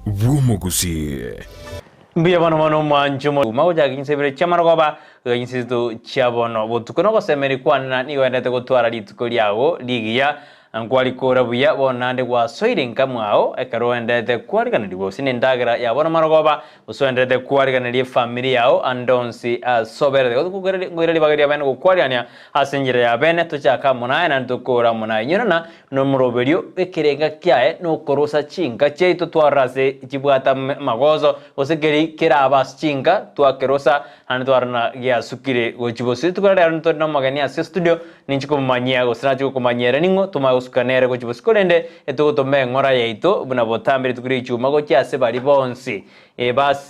Bwumugusi Mbia bano mwanchumo mauja kinsebere chamaragoba kinsitu chabono botukono gosemeri kwana ni wendete gutwara lituko lyago ligiya ankwali kora buya bonande gwa soirinka mwao ekaro wendete kwarigana libose nendagera yabona maragoba uswendete kwarigana li family yao andonsi sobere ngwireli bagari abene gukwarigana asenjire yabene tuchaka munaye na ntukura munaye nyirana no muroberio ekirenga kyae no korosa chinga cheito twarase chibwata magozo osekeri kiraba chinga twakerosa anitwarna ya sukire gochibosi tukorera nto no magani ase studio ninchiko manyia gosracho kumanyera ningo tuma usukanere gochibosi kolende etugotombe ngora yaito buna botambire tukiri chuma gokyase bali bonsi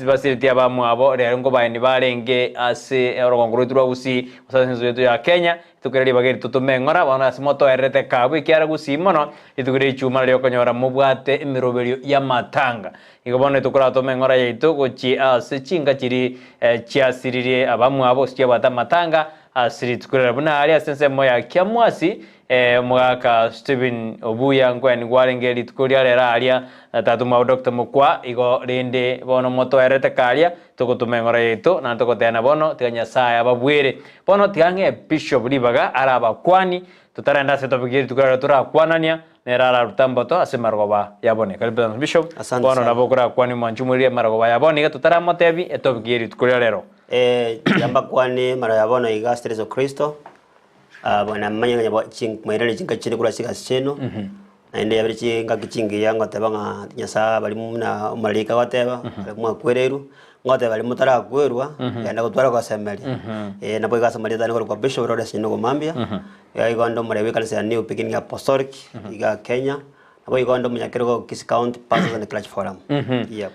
basiritia bamwabo rero ngo bayini barenge ase orongoro turwagusi usasenzo yetu ya Kenya tukereri bageri tutume ngora bana simoto erete kabwe kyara gusimono itukiri chuma ryo konyora mubwate imiroberio ya matanga igobone tukura tome ngora yaito gochi ase chinga chiri chiasirire abamwabo sya bata matanga asiri tukurera buna ali asense moya kyamwasi mwaka Steven Obuya ngwani gwarengeri tukuria rera alia tatuma Dr. Mukwa igo rinde bono moto erete kalia tukutumengora yetu na tukotena bono tiganya saya babwire bono tigange Bishop Libaga araba kwani tutarenda se topigiri tukuria tura kwanania nerara rutamboto asemargoba yabone karibu Bishop bono nabokura kwani manchumuria margoba yabone tutara motebi etopigiri tukuria rero jamba kwani mara yabona iga Streso Kristo bwana manya nyabo ching mairele chinga chiri kula sika cheno na ende yabiri chinga kichingi yango tebanga nyasa bali muna malika wateba mwa kwereru ngote bali mutara kwerwa yanda gutwara kwa semeli na boiga semeli dani kwa Bishop Rodes nyino mambia ya igondo mrewe kanisa New Beginning Apostolic iga Kenya na boiga ndo munyakero Kisi County Pastors and Clutch Forum yep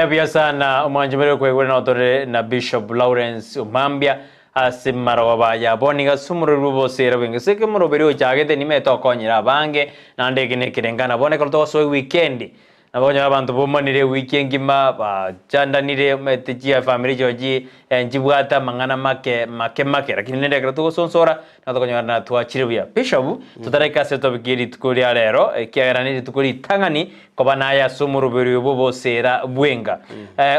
biasa na umanjimero kwegwe na otore na Bishop Lawrence Umambia asimaragoba yaboniga sumuru rubo sera benge seke muroberio chagete nimeto konyira bange nande kine kirengana bone kolto so weekend nabonye abantu bomanire weekend gima ba chandanire metijia family joji njibwata mangana make lakini nende krato sonsora natokonyana na tuachiribya Bishop tutareka seto bigiri tukuri arero kiagarani tukuri tangani kobanaya sumuru berio bobo sera bwenga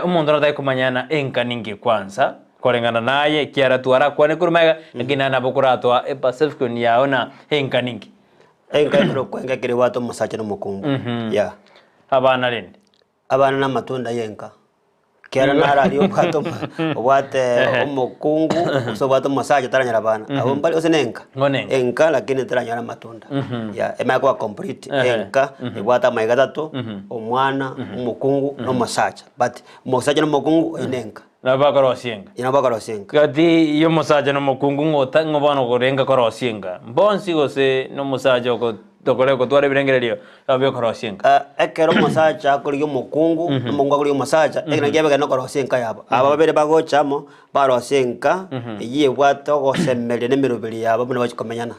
umuntu nataka kumanyana enka ningi kwanza kolengana naye kiara tuara kwane kurumega ngina nabokuratwa pacific ni yaona henka ningi ro kwenga kiri watu musacha no mukungu ya abana lende abana na matunda yenka kiara nara liyo bwato obwate umukungu so bwato musacha taranyara bana abo mbali osenenka enka lakini taranyara matunda ya emakwa complete enka ebwata maiga tatu omwana umukungu no musacha but musacha no mukungu enenka nabakorosinga inabakorosinga kati yo musaja no mukungu ngota ngobano gorenga korosinga mbonsi gose no musaja ko dokole ko tware birengerero abyo korosinga ekero musaja kuri yo mukungu mungu kuri yo musaja ekina gyabega no korosinga yabo aba babere bagochamo barosinga iye bwato gosemere nemirubiri yabo bune bakikomenyana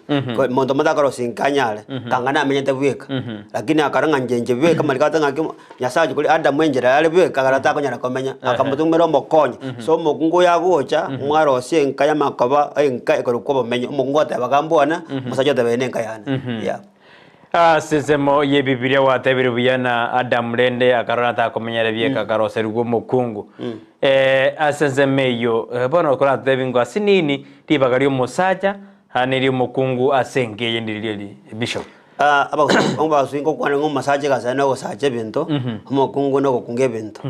mondo mata korosinga nyale kangana amenyete bweka lakini akaranga njenje bweka malikata ngaki nyasaje kuri Adam wenjera yale bweka garata konyara komenya akamutumero mokonye so mukungu yagocha mwarosinga yamakaba enka ekorokubo menyo mukungu atabagambona musaja tabenenka yana yeah sesemo ye Biblia watebire buyana Adam rende akarona ta komenyere bieka karoserugo mukungu asenzemeyo bono kora tebingo asinini tibagario musaja haniri mukungu asengeye ndirili Bishop aba swingo kwana ngo masaje gaza no saje binto umukungu no kunge binto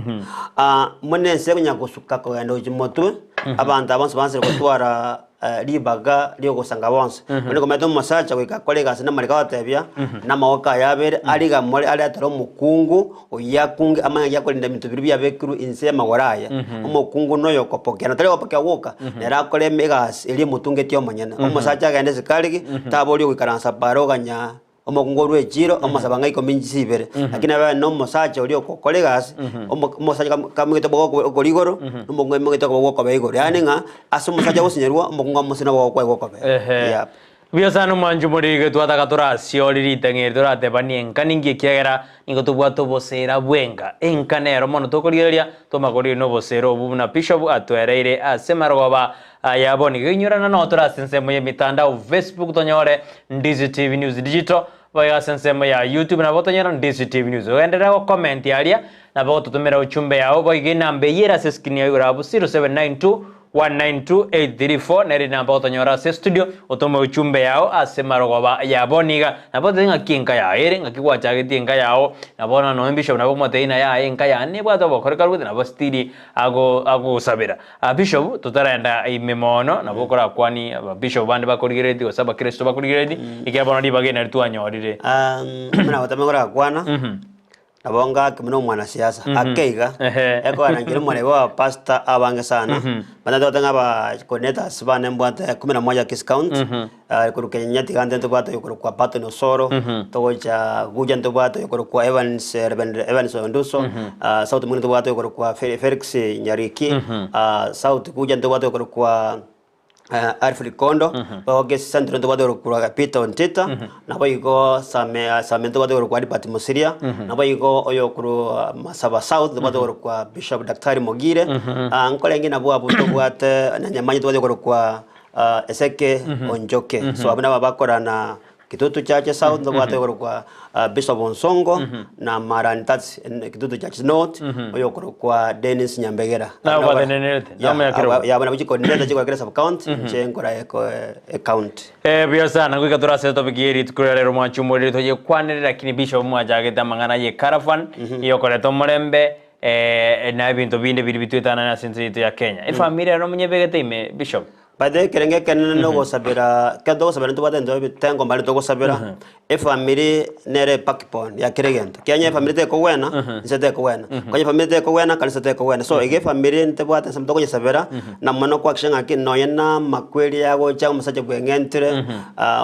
munense kunya kusuka ko yando jimotu abantu abanse banse gutwara libaga lyo gusanga bonse none kometo masaje kwika kolega sina marika watebya na mawoka yabere aliga mole ali ataro mukungu oyakunge amanya yakolinda bintu biri byabekuru insema waraya umukungu no yokopokera tare opokya woka nera kole megas eli mutunge tyo manyana umusaje agende zikaligi taboli kwikaransa baroganya umukungu rwejiro amasabanga iko minjisibere lakini aba no musacha uri kokolegas umusacha kamwito boko goligoro umukungu mwito boko bayigoro yani nga asumusacha gusinyerwa umukungu amusina boko yeah biasano manju muri twataka turasio riritengeri turate banienka ningi kiagera ningo tubwato bosera bwenga enkanero mono tokorigeria tomakori no bosero bubuna Bishop atwereire asemaroba yaboni ginyurana no turasense mu mitandao Facebook tonyore Ndizi TV News Digital baya sensema ya YouTube na boto nyara DCTV News oendera ko comment yalia na boto tumera uchumbe yao boige nambe yera seskini ya urabu 0792 192-834 neri namba otonyora se studio otoma uchumbe yao asemarogoba yaboniga nabote ngakinka ya ere ngakigwa chageti nka yao nabona no bishop nabo moteina ya enka ya ne bwato bokoreka rute nabo stili ago sabira bishop tutarenda imemono nabokora kwani bishop bande bakorigireti osaba Kristo bakorigireti ikabona dibagena tuanyorire mna watamegora kwana abonga kimino mwana siasa akeiga eko anangire mwana wa pastor abange sana bana dotanga ba connectors bana mbwate 11 discount kuruke nyati gande to bato yokoro kwa pato no soro to cha gujan to bato yokoro kwa Evans Onduso South Mungu to bato yokoro kwa Felix Nyariki South gujan to bato yokoro kwa Arfri Kondo oge centro ndo bado kwa Peter Ontita na bayigo same ndo bado kwa Dipati Musiria na bayigo oyo kuru Masaba South ndo bado kwa Bishop Daktari Mogire nkole ngina bwa buto bwate na nyamanyi ndo bado kwa Eseke Onjoke so abana babakora na Kitutu Church South ndo bado kwa Bishop Onsongo na Marantats Kitutu Church North oyo kwa Dennis Nyambegera na wadenenete ya bana biki coordinator chiko kile sub account chenkora account biyo sana ngwika turase topic yeri tukurero mwachumuri toje kwanere lakini Bishop mwajageta mangana ye caravan iyo kore tomorembe na bintu binde biri bitwetana na sentrito ya Kenya familia no munyebegete ime Bishop Pade kerenge kenene no gosabira kado gosabira ntubate ndo bitengo mbali to gosabira family nere pakipon ya kiregento kenya family te ko wena nsete ko wena kanya family te ko wena kalisa te ko wena so ige family ntebwate samto ko sabira na mono kwa action aki no yena makweli yago cha musaje bwengentre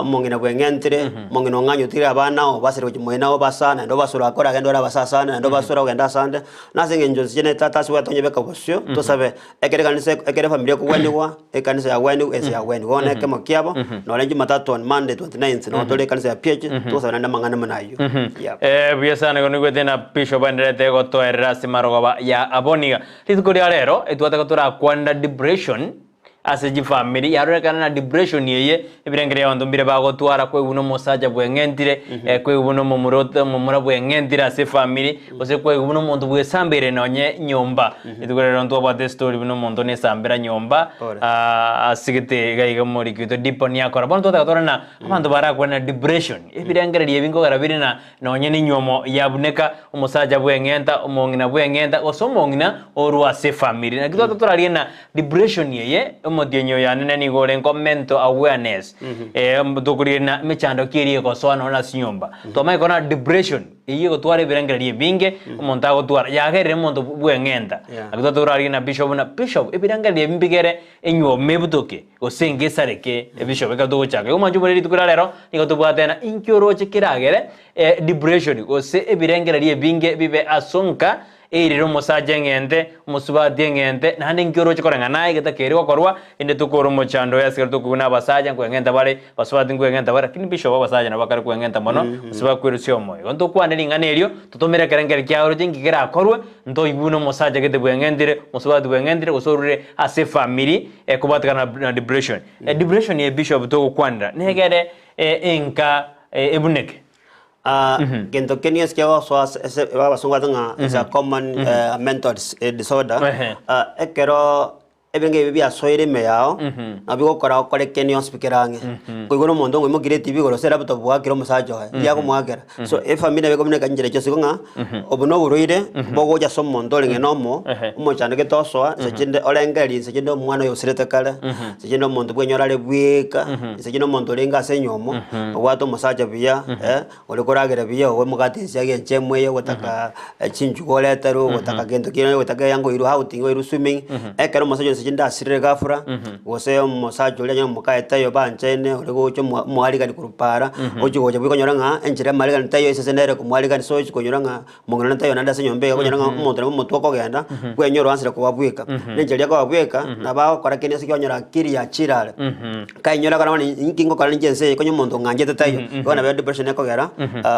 mongina bwengentre mongino nganyo tire abana o basire ko moina o basana ndo basura akora gendo ra basasana ndo basura ogenda sande nasinge njozi jene tata swa tonye beka bosyo to sabe ekere kanise ekere family ko wendiwa ekanisa wenu ese ya wenu wona kemo kiabo no lenji matatu on Monday 29th no tole kanisa ya PH to sa nanda mangana manayo biasa ngo ngwete na Bishop Andrete go to erasi marogoba ya aboniga litukuri alero etwata ko tura kwanda depression aseji family yarekana na depression yeye ebirengere yondo mbire bago twara kwe uno mosaja bwengentire kwe uno momurota momura bwengentire ase family ose kwe uno muntu bwesambire nonye nyomba itukore ndo ba the story uno muntu ne sambira nyomba asigite gaiga muri kito diponi yakora bono tota tora na abantu barakwa na depression ebirengere yebingo garabire na nonye ni nyomo yabuneka umusaja bwengenta umongina bwengenta osomongina oru ase family na kito tora riena depression yeye modienyo ya nene ni gore mental awareness dokurina mechando kiri ko sono na sinyomba to mai kona depression iyo tware birangere binge umuntu ago twara yagere muntu bwengenda akito turari na bishop ebirangere bimbigere enyo mebutoke osenge sareke bishop ka dogo chake umanju muri tukura lero niko tubwatena inkyoroche kiragere depression ose ebirangere binge bibe asonka eriro musaje ngende musubadie ngende nande ngiro chikoranga naye getakerwa korwa inde tukoro mochando yasikara tukuna basaja ngwengenda bare basubadi ngwengenda bare kini bisho basaja nabakara kwengenda mono musuba kwirusyo moyo onto kwane linganerio tutomera kerengere kyaro jingikira korwe ndo ibuno musaje gete bwengendire musubadi bwengendire usorure ase family kubatikana na depression depression ye bishop to kwanda negere enka ebuneke Gento Kenya is kiawa so is a common mental disorder. Ekero ebenge bibi asoire meyao abigo kora kore Kenya speakerange kuigoro mondo ngwe mogire TV goro sera buto bwa kiro musajo ya ko mwagera so e family bego mne kanjire cyo sigonga obuno buruire bogo ja so mondo linge nomo umo cyane ke tosoa se jinde olengeri se jinde mwana yo sirete kale se jinde mondo bwenyora le bwika se jinde mondo linga se nyomo wato musajo biya ole koragera biya we mugati syage chemwe yo gotaka chinju goletero gotaka gento kino gotaka yango iru outing iru swimming ekero musajo sijinda sirre gafura wose musajo lya mukae tayo banchene olego cyo mwalika ni kurupara ojo goje bikonyora nga enjire malika tayo isesenere ku mwalika ni sochi konyora nga mongona tayo nanda senyombe konyora nga umuntu mutu ko genda kwenyoro ansira ko babwika nenjire ko babwika nabao kora kene sikonyora kiri ya chirale kanyora kana ni inkingo kana njense konyo muntu nganje tayo kona be depression ko gera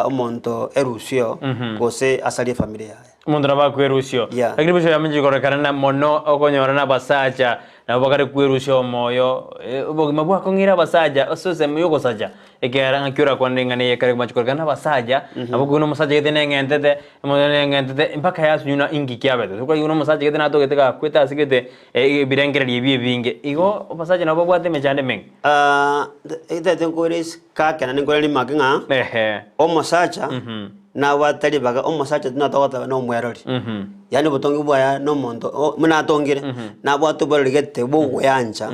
umuntu erusio kose asali familia umuntu nabakwerusio lakini bisho yamenje korekana na mono okonyora na basaje omosacha na bakare kwerusha moyo obogima bwako ngira basaja osose myugo saja ekera ngakyura kwandengane yekare machukorana basaja abugo no musaja gete ngentete mpaka yasunyuna ingi kyabete kuko yuno musaja gete nato gete ka kweta sigete birengere liebie binge igo basaja nabo bwate mechande meng ite tenkoris ka kana ngoreli makinga omosacha na watali baga omosacha tunatogota no mwerori yani botongi bwaya no mondo muna tongire na bwatu borigete bo yanja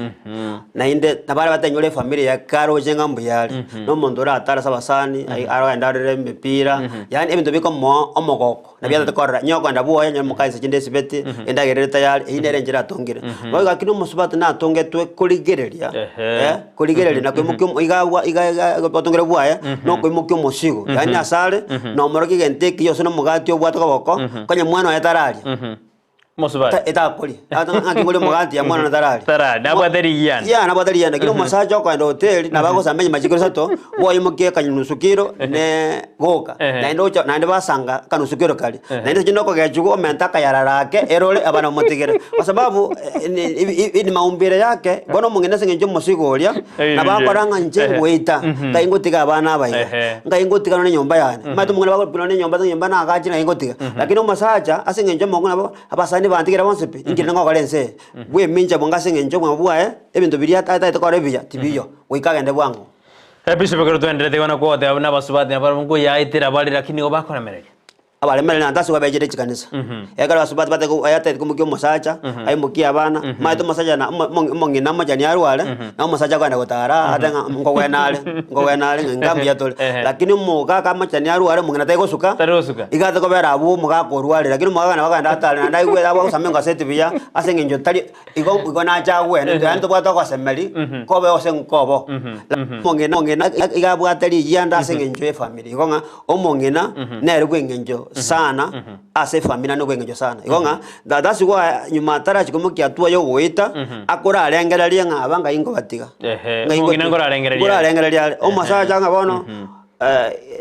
na inde nabara batanyole familia ya karo jenga mbuyali no mondo ra tara sabasani ai aro ndare mipira yani ebintu biko mo omogoko na byata korra nyoko ndabuwa nya mukaise chinde sibeti endagere tayari indere njira tongire boga kino musubata na tongetwe kuligereria kuligereria na kwimukyo iga botongere bwaya no kwimukyo musigo yani asale no moroki gente kiyo sono mugati obwato koboko kanya mwana ya tarari Mosubata eta kuli anga ngole mugati ya mwana na tarari na bateri yana na bateri yana kino masaje kwa ndo hotel na bako samenya majikiro sato boye muke kanyusukiro ne goka na ndo basanga kanusukiro kali na ndo jinoko gajugo mentaka yararake erole abana mutigere kwa sababu ni maumbire yake bono mungene senge njo musigolia na bakoranga nje weita ngaingotika abana abaye ngaingotika no nyomba yana matu mungene bako pino nyomba na agachi na ingotika lakini masaja asenge njo mungene abasani bantikira bonsepe ingire ngo kalense bwe minja bongasenge njo mabwa ebintu biri ata tokore biya tibiyo wikagende bwangu Bishop Kero tuendelete wana kwa wote na basubati na barungu ya itira bali lakini go bakora mereke abale mele na ndasu babejere chikanisa ekara basubati bate ko ayate kumukyo musacha ay mukia bana maito musacha na mongi na majani arwale na musacha kwenda gotara atanga ngo wenale ngambi yatole lakini muga kama majani arwale mungina taiko suka igate ko bera abu muga korwale lakini muga na wakanda atale na ndai kwera abo samenga seti biya asenge njo tali igo na chawe ndio bwato kwa semeli ko be ose nkobo mungina igabwa tali yanda asenge njo family igonga omungina nere kwengenjo sana ase famina no kwengejo sana igonga that's why nyuma tara chikomuki atua yo wita akora alengera lianga abanga ingo batiga ngina ngora alengera lia o masaja nga bono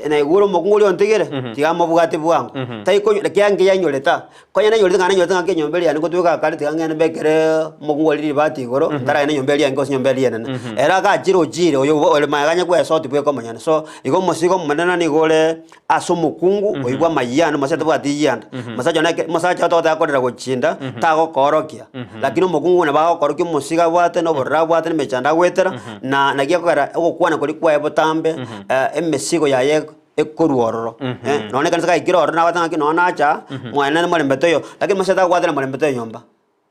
na iguro mokunguli ontegere tigamo bugati bwangu taiko kyange yanyoleta konya na yoleta ngana yoleta ngake nyombeli yani ko tuka kali tiganga ne bekere mokunguli bati igoro tara ne nyombeli yango nyombeli yana era ka jiro oyo ole maganya kwa soti bwe komanya so igo mosiko manana ni gole aso mukungu oigwa mayana masata bwati yanda masaja na masaja tota akorera gochinda tago korokia lakini mukungu na bago korokia musika bwate no borra bwate mechanda gwetera na nagia kwara okukwana kuli kwa ebotambe sigo ya ye ekoruoro none kanisa ikiro na watanga kino nacha mwana ne molembeto yo lakini masata kwatana molembeto nyomba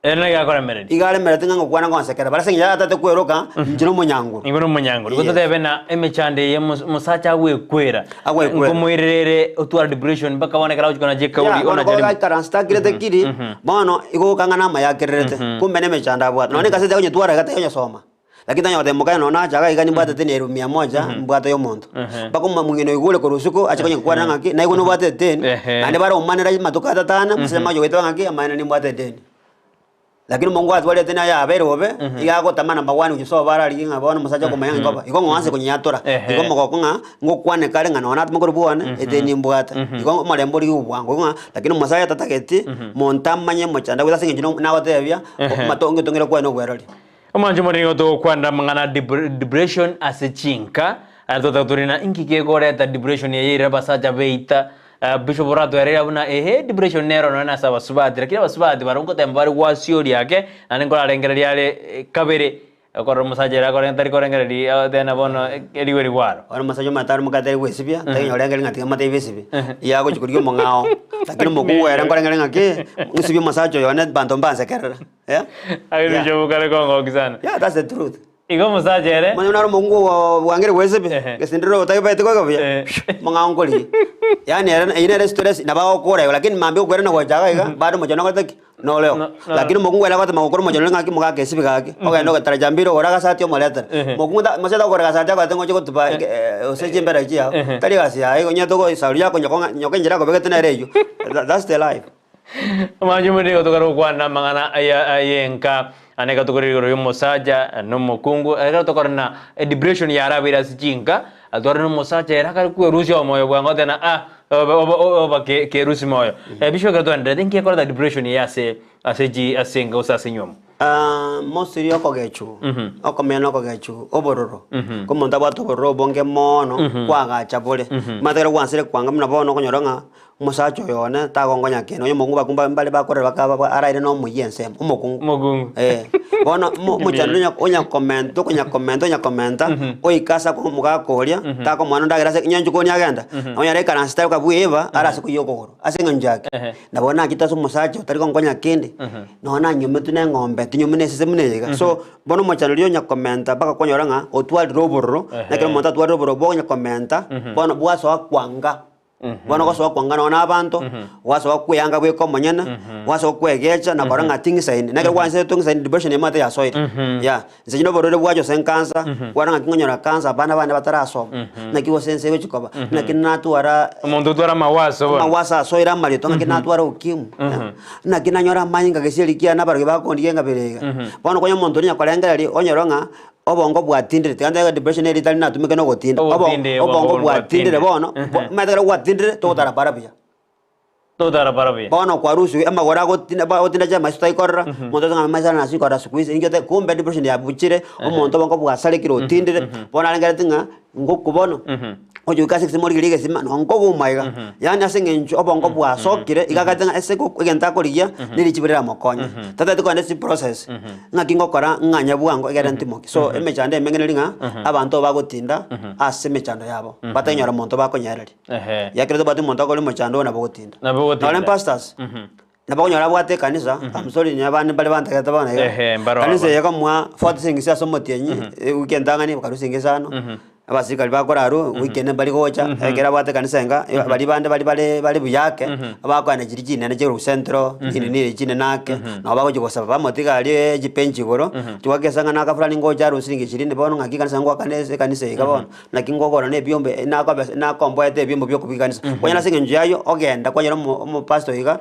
ena ga kora meredi igale meredi ngo kwana kwa sekera bara sengya atate kweroka njino munyangu ingoro munyangu guto tebe na emechande ye musacha we kwera ngo muirere otwara depression baka wana kala ukona je kauli ona jeri ko karansta kirete kiri bono igo kangana maya kirete kumbe ne mechanda bwa none kasete kwenye twara gata yo soma lakini nyote mukaya nona jaga igani bwate tene 100 mbwate yo muntu bako mungino igule ko rusuko achikonye kwana ngaki na igono bwate tene ande bara umanira matoka tatana musema yo wetwa ngaki amana ni mbwate tene lakini mungu atwale tena ya aberobe igago tamana mabwani ujiso bara linga bona musaja ko mayanga ngoba igo ngwanse kunyatora igo mokokunga ngokwane kale ngana ona tumukuru bwana eteni mbwata igo malembo li ubwango nga lakini musaya tataketi montamanye mochanda kuza singe jino na watebya matonge tongera kwa no gwerali Omanjo moringo to kwanda mangana depression asechinka atota turina inkike goreta depression yeyira basaja beita Bishop Rato area buna depression nero na saba subati lakini basubati barongo tembari wasiori yake anengola lengereria ale kabere akora musajera akora ntari korengereria tena bono eliweri waro ora masajo mataro mukatari wesibia tanyo lengereria ngatika mate wesibi yago chikurio mongao lakini mokungu era korengereria ngake ngusibia masajo yone banto mbanze kerera ayo jobu kare kongo kisana that's the truth igo musajere mwana unaro mungu wangere wesibi kesindiro utaibaite kwa kabia mongao ngoli yani ina stress na bao kore lakini mambe ukwera na wajaga iga bado mojono kataki no leo lakini mokungu era kwata makoro mojono ngaki muga kesibi kake oga ndo katara jambiro ora gasatio moleta mokungu maseta kore gasatio kwa tengo chiko tupa oseje mbera chia tali gasi ai gonya togo isauri yako nyoka njira ko bekete na rejo that's the life majumuri otokaro kwana mangana ayenka aneka tokoriro yo mosaja no mokungu era tokorna depression ya rabira sichinka atwara no mosaja era kali ku rusio moyo bwango tena oba ke rusi moyo bisho gato andre denki akora depression ya aseji asenga usa senyom Mostly okogechu okomena okogechu obororo komonta bwatu obororo bonge mono kwagacha bore matere gwansire kwanga muna bono konyoronga musacho yone tagongonya kene oyo mungu bakumba mbale bakorera bakaba araire no muyense umukungu bono muchandunya onya comment onya commenta oikasa ko mugakoria ta ko mwana ndagira se nyanju ko nyagenda onya reka na style ka bueva ara se kuyokoro asenga njake ndabona kitaso musacho tari ko ngonya kende nona nyume tune ngombe tunyume sese munega so bono muchandunya nya commenta baka konyoranga otwali roboro na kero monta twali roboro bonya commenta bono bwaso akwanga bono koso kwanga nona abantu waso kweyanga bwe komonyana waso kwegecha na koranga tingisaini na kwa nse tingisaini depression ya mate ya soil ya nse jino borore bwajo sen cancer waranga kingonyora cancer bana bataraso na kiwo sense we chikoba na kinatu ara umuntu twara mawaso soira mali tonga kinatu ara ukimu na kinanyora mayinga geselikia na barge bakondiyenga berega bono konyo muntu nya kolenga ali onyoronga obongo bwatindire tanda depression eri tali natumike no gotinda obongo bwatindire bono matera bwatindire totara parapia bono kwa rusu amagora gotinda gotinda chama stai korra monto nga maisa na sikora squeeze ingete kumbe depression ya buchire omonto bongo bwasale kiro tindire bono alengera tinga ngoku bono ojo kasi simori gige sima nongo maiga yani asengencho obongo bwasokire igagatenga eseko igenta korigia nilichibirira mokonya tata tiko ndesi process ngakingo kora nganya bwango igera ntimoki so emechande emengenelinga abantu bagotinda asemechando yabo batanyora monto bakonyarari yakire batu monto ko limechando na bagotinda na pastors na bakonyora bwate kanisa amsori nyabane bale bantakata bana kanisa yakamwa 40 singisa somotienyi ukendangani bakarusingisano abasikali bakoraro weekend bali gocha egera bwate kanisa nga bali bande bali buyake abakwana jirigine na jero centro ni jine nake na bagoje gosaba bamotigali jipenji goro tuwakesanga naka fulani ngoja rusiringi chirinde bono ngaki kanisa ngo kanisa ikabona nakingogora ne byombe na kombo ete byombe byo kubikanisa kwanya singe njayo ogenda kwanya mu pastor iga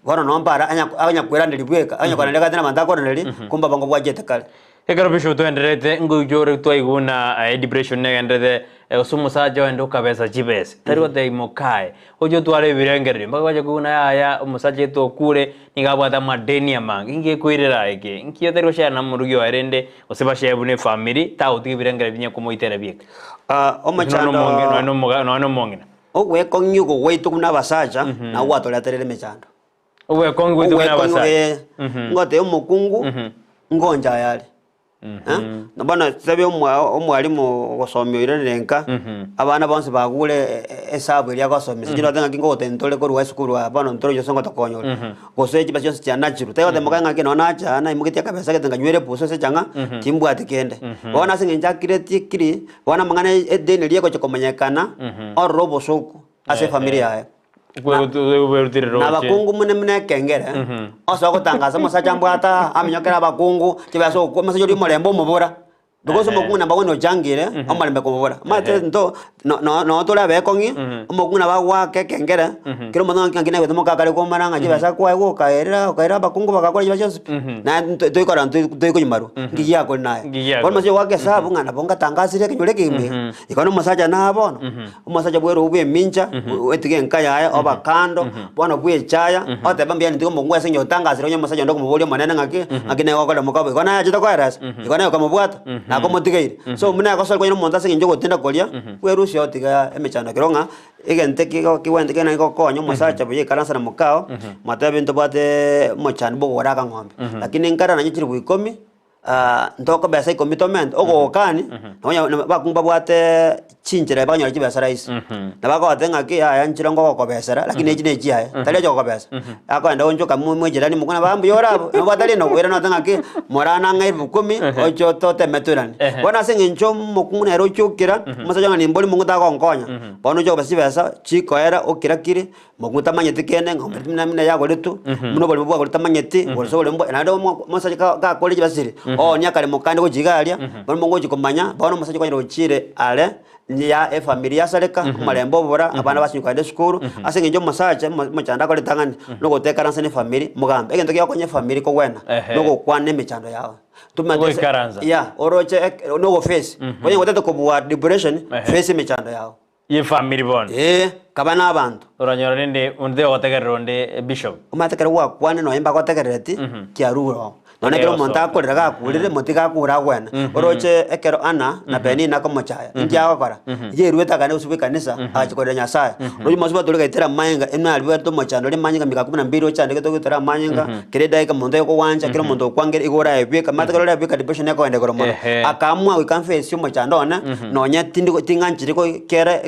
bono nombara anya kwera ndilibweka anya kwana ndeka tena mandakora ndeli kumba bango bwajete kale Ekaro bisho to enderete ngujore to iguna depression ne enderete usumusaje wendo kabeza jibese tariwo de mokai ojo tware birengere mbagwaje kuna ya umusaje to kure nigabwata madeni amangi inge kwirira eke inkiyo tariwo sha na murugyo arende osebashe bune family ta uti birengere binye kumoitera bieka omachando no mongena ogwe konyugo weitu kuna basaja na watole aterele mechando ogwe kongu weitu kuna basaja ngote umukungu ngonja yale nabana sabe omwalimu gosomyo irenenka abana bonse bagule esabu ya gosomyo kino tanga kingo tentole ko ruwa skuru abana ntoro yo songo tokonyo goseji basyo sia nachiru tayo de mukanga kino nacha na imukiti kabesa ketanga nywere puso se changa timbu atikende bona singe njakire tikiri bona mangana edeni lieko chikomanyekana orobo soku ase familia ya na bakungu mune kengere oso gotangaza musacha mbwata aminyokera bakungu kibaso ko masajo limorembo mubura because mukuna bawono jangire amalembe kumubura mate no tola bekongi mukuna bawa kengere kiro mono ngine gwe moka kale ko maranga kibasa kwa go kaera bakungu bakakora kibasho na toikora toikunymaru ngiya ko naye kwa masajo wake sabu ngana bonga tangazire kinyole kimbe ikono musacha na bono musacha bwero ubwe mincha etige nkaya aya obakando bono bwe chaya ote bambia ndiko mungwa senyo tangazire onye musacha ndoko mubuli manene ngaki ngine wakala mukabe kona ya chito kwa ras ikona ko mubwata nako motigeire so muna akosal ko monta senyo njogo tinda kolia kwerusi otiga emechano kironga igente kiwende kena ko konyo musacha bye kalansa na mukao matabe ntobate mochani bogora ka ngombe lakini nkara na nyichiri buikomi ndoko besa commitment ogo kani bakumba bwate chinjira banyo kibesa rais na bako atenga ki aya nchira ngo ko besera lakini ejine eji aya tale jo ko besa ako enda onjo kamu mwejira ni mukuna bambu yorabo no batale no wera no tenga ki morana ngai bukumi ojo to temeturani bona singe ncho mukuna ero chukira masajo ngani mboli munguta ko nkonya bono jo besa chiko era okirakiri muguta manyeti kene ngombe mina yago letu muno boli bwa ko manyeti boli so lembo na do masajo ka ko leji basiri nya kale mukande ko jigalia bono mongo jikomanya bono masajo ko chire ale ya familia saleka malembo bora abana basinyuka de skuru asenge njo masaje machanda ko letangani no tekara nsane family mugambe egento kya konye family ko wena no kwane mechando yawo tumate ya oroche no go face konye ngoteto ko bwa depression face mechando yawo ye family bon kabana abantu oranyora nende unde otegerero nde bishop umatekera wa kwane no emba ko tegereti kya ruro none kero monta akorera gakurire motiga kura gwena oroche ekero ana na beni na komochaya inja gakora yerueta kana usubi kanisa achikorera nyasaye roji masuba tole gaitera mainga ena alwe to mochando le mainga mika 12 ochande ke to gitera mainga kere dai ka monta ko wanja kero monto kwangere igora ebeka mata kero ebeka depression yako ende koro mono akamwa we confess yo mochando na nonya tindi ko tinganchiri ko kera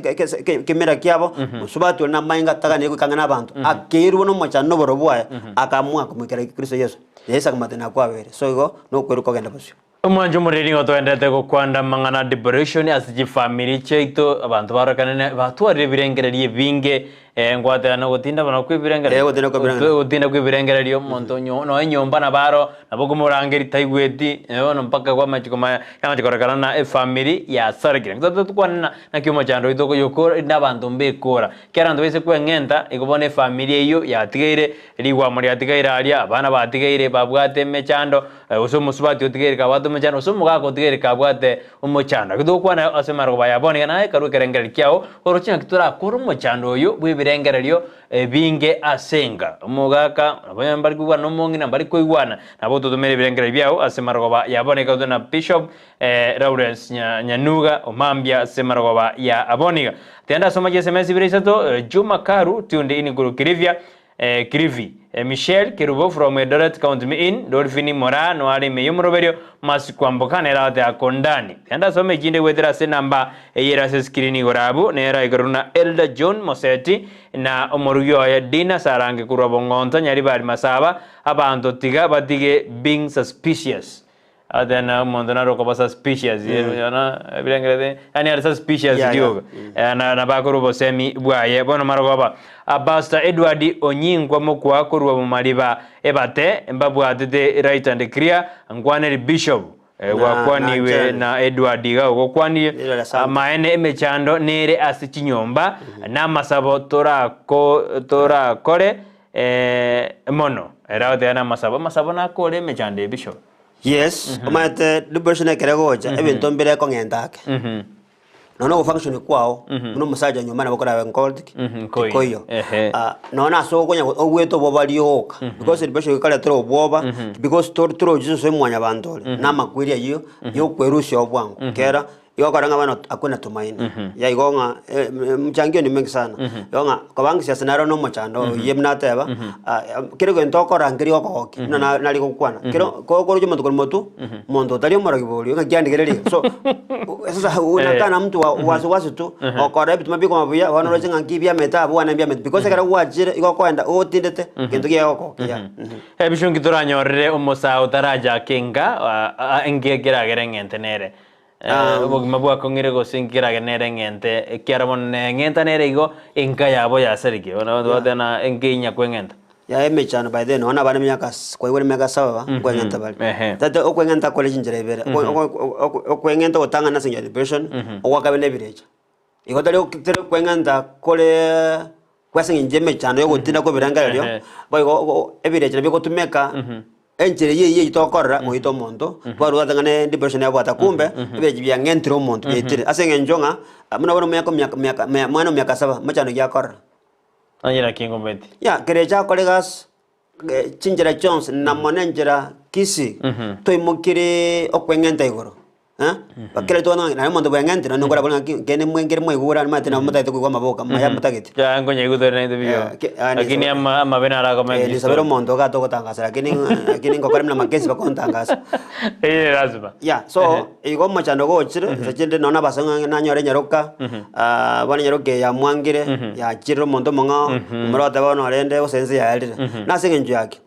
kemera kyabo musuba tole na mainga takane ko kangana abantu akeru no mochando borobwa akamwa kumikera Kristo Yesu yesa kamatena kwa were so igo no kweruka genda busyo umwanju muriri ngo twendete gukwanda mangana depression asiji family cheito abantu barakanene batwarire birengererie binge ngwatana gutinda bana kwibirengera gutinda kwibirengera monto no enyomba na baro nabwo murangeri taigweti no mpaka kwa machikoma yamachikorakana na family ya sargira tukwana na kimo chando itoko yoko n'abantu mbekora kerando bese kwengenta igobone family iyo yatigeire rigwa muri yatigeire alia abana batigeire babwate mechando usomusubati otigeire kabatu mechando usumuga kotigeire kabwate umuchando kidokwana asemaro bayabone na karu kerengera kyao orochina kitura koro muchando yo birengererio binge asenga umugaka abanyambari kuwa no mongi nambari koigwana nabo tutumere birengere byao asemaroba yaboneka na Bishop Lawrence Nyanuga omambia asemaroba ya aboniga tenda soma SMS biresato Juma Karu tunde ini guru kirivia Krivi Michel Kerubo from Eldoret County in Dolphini Mora no ali meyumroberio masikwambokana erate akondani tenda some jinde wedera se namba eyera se screen gorabu nera igoruna Elda John Moseti na omoruyo ya Dina Sarange kurabongonta nyari bari masaba abantu tiga batige being suspicious adena mondana roko suspicious yana bilengere ani are suspicious diogo na bakurubo semi bwaye bono marogoba abasta Edward Onyingwa mukwa kurwa mu maliba ebate mbabwatete right and clear ngwane Bishop wakwaniwe na Edward ga gokwani maene emechando nere asichinyomba na masabo tora kore mono era de masabo na kore mechande Bishop. Yes, omate liberation keregoja ebintu mbere ko ngendake nono function kwao no musaja nyuma na bakora bengold koyo nona so konya ogweto bobalioka because liberation kale tro boba because tro Jesus emwanya bandole na makwiri ayo yo kwerusha obwangu kera yo karanga bana akuna tumaini ya igonga mchangio ni mengi sana yonga kwabangi sia senaro no mochando yemna teba kero ko ntoko rangiri ko na nali ko kwana kero ko ko jumo to motu mondo tali mo ragiboli nga gyandi gereli so sasa unakana mtu wasu tu okora bitu mabiko mabuya wana roje ngangi bya meta abo wana bya meta because kera wajire iko kwenda o tindete kintu kiyo ko ya bishungi turanyorere umusa utaraja kinga engegera gerengentenere mabua kongire go singira genere ngente kiarabon ngenta nere igo inka yabo ya serike wana engenya kwengenta ya emechano by then ona bana myaka kwa iwe myaka sawa kwengenta bali tata okwengenta college njerebera okwengenta otanga na senior depression okwakabene village igo tali kwengenta kole kwasenga njeme chano yo gutinda ko biranga lyo boy village na biko tumeka enjere ye itokora ngo ito mondo baru atangane depression yabo atakumbe ebeje bya ngentro mondo etire asenge njonga muna bono myaka mwana myaka saba machano yakora anyira kingo beti ya kereja kolegas chinjera Jones na monenjera kisi to imukire okwengenta igoro bakere to na mondo bwengente no ngora bona kene mwengere mwegura mate na mutate kwa maboka maya mutagete ya ngonya igudere na video lakini ama benara kama ni sabero mondo ga to kotangasa lakini ngokore mna makesi bakontangasa lazima ya so igo machando go chire sachende nona basanga na nyore nyaroka bana nyaroke ya mwangire ya chiro mondo monga murota bana arende osense ya alire na senge nju yake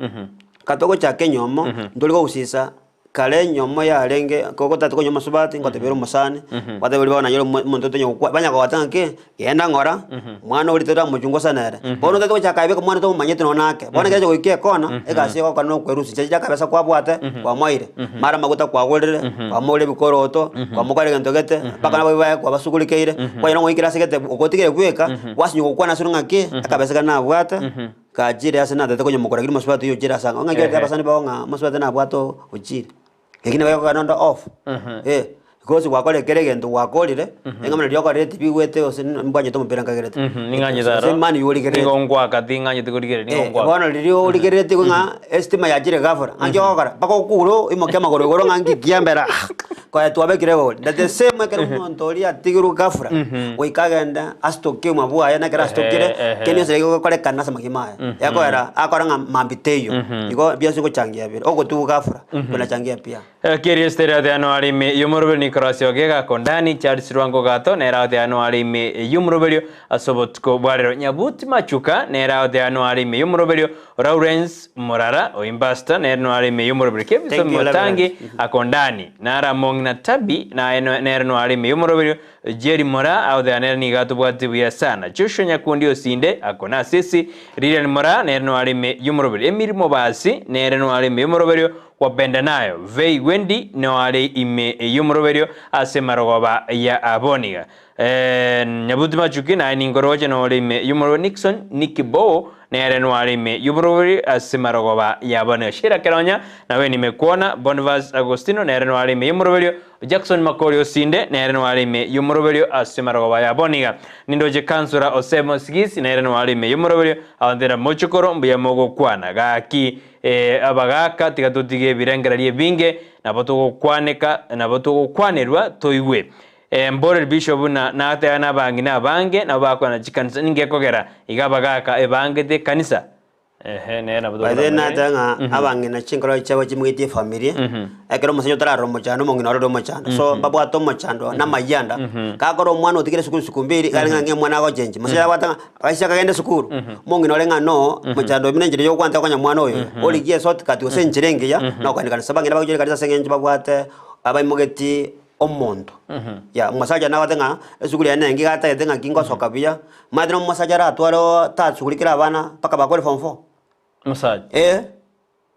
katoko cha kenyomo ndoli go usisa kale nyomo ya renge koko tatu nyomo subati ngote bero musane wate bali bana yoro montoto nyoko banya ko watanke yenda ngora mwana uri tora mujungo sanere bono tatu cha kaibe ko mwana to manyete nonake bona keje ko ike kona ekasi ko kanu kwerusi cha kabesa kwa bwate kwa moire mara maguta kwa gorere kwa mole bikoroto kwa mukare ngentogete bakana baye kwa basukulikeire kwa yano ngikira sekete okotikire kweka wasinyo kwa nasurunga ke akabesa kana bwate kajire asana tatu nyomo kora kiri musubati yo jira sanga ngike abasani baonga musubati na bwato ujire Ekine bako kanondo off. because wakorekere gento wakorire engamana lyokore tibi wete osin mbanye to mpira kagerete Ninganye daro. semani yorigerete Ningongwa kati nganye tikurigere ningongwa. bono lirio origerete nga estima ya jire gafara angyokara bako kuro imoke magoro goro ngangi kiambera kwa twabekire go the same kero montori atigiru gafara oikagenda astoke mabua ya nakera astokire kenyo sere go kore kana sama kimaya yakora akora nga mambiteyo iko biaso ko changia bire oko tu gafara kuna changia pia Kiri stereo de anuari me yumurubel ni krasio gega kondani Charles Ruango gato nera de anuari me yumurubelio asobotko barero nyabuti machuka nera de anuari me yumurubelio Lawrence Morara o imbasta nera anuari me yumurubelio Kevin Motangi akondani nara mongna tabi na nera anuari me yumurubelio Jerry Mora au de nera ni gato bwati bia sana Joshua Nyakundi osinde akona sisi Lilian Mora nera anuari me yumurubelio Emir Mobasi nera anuari me yumurubelio wapenda nayo Vei Wendy no ale ime yumroberio ase marogoba ya aboniga nyabuti machuki na ningoroje no ale ime yumro Nixon Nikibo nere no ale ime yumroberio ase marogoba ya aboniga shira keronya nawe nimekuona Bonvas Agostino nere no ale ime yumroberio Jackson Makorio Sinde nere no ale ime yumroberio ase marogoba ya aboniga nindoje kansura Osemo Sigis nere no ale ime yumroberio awandera mochokoro mbuya mogo kwana gaki abagaka tigatutige birengerarie binge naboto kwaneka naboto kwanerwa toiwe mbore bishop na ate na bangi na bange na bakwana chikanisa ningekogera igabagaka ebange de kanisa nena bodo baide na tanga abange na chinkoro chabo chimwiti familia ekero musenyo tararo mochando mongino ro mochando so babu ato mochando na mayanda ka koro mwana otigere sukuru sukumbiri galinga nge mwana go chenji musenya watanga aisha kagende sukuru mongino lenga no mochando minenjire yo kwanta kwanya mwana oyo oligie sot kati osenjirenge ya na kwandika sabange na bagire kanisa sengenji babu ate abaimogeti omondo ya musaja na watenga esukuri ya nengi gata yetenga kingo sokabia madino musaja ra twaro ta sukurikira abana paka bakore form 4 musaja